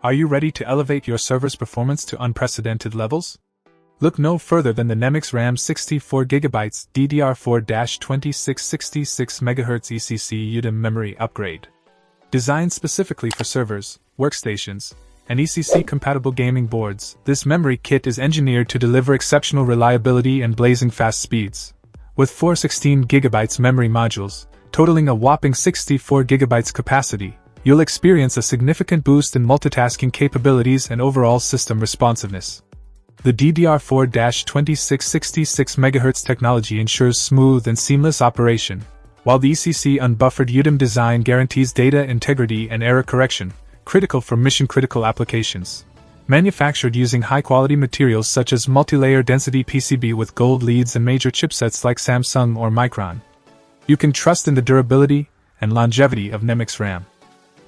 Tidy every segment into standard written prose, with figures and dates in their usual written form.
Are you ready to elevate your server's performance to unprecedented levels? Look no further than the NEMIX RAM 64GB DDR4-2666MHz ECC UDIMM memory upgrade. Designed specifically for servers, workstations, and ECC-compatible gaming boards, this memory kit is engineered to deliver exceptional reliability and blazing fast speeds. With 4 16GB memory modules, totaling a whopping 64GB capacity, you'll experience a significant boost in multitasking capabilities and overall system responsiveness. The DDR4-2666MHz technology ensures smooth and seamless operation, while the ECC unbuffered UDIMM design guarantees data integrity and error correction, critical for mission-critical applications. Manufactured using high-quality materials such as multi-layer density PCB with gold leads and major chipsets like Samsung or Micron, you can trust in the durability and longevity of NEMIX RAM.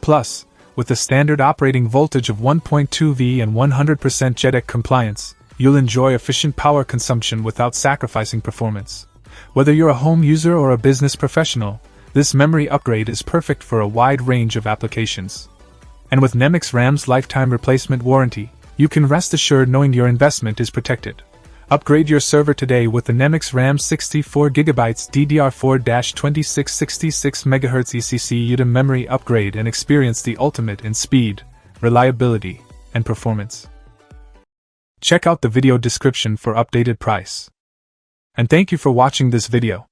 Plus, with a standard operating voltage of 1.2 V and 100% JEDEC compliance, you'll enjoy efficient power consumption without sacrificing performance. Whether you're a home user or a business professional, this memory upgrade is perfect for a wide range of applications. And with NEMIX RAM's lifetime replacement warranty, you can rest assured knowing your investment is protected. Upgrade your server today with the NEMIX RAM 64GB DDR4-2666MHz ECC UDIMM memory upgrade and experience the ultimate in speed, reliability, and performance. Check out the video description for updated price. And thank you for watching this video.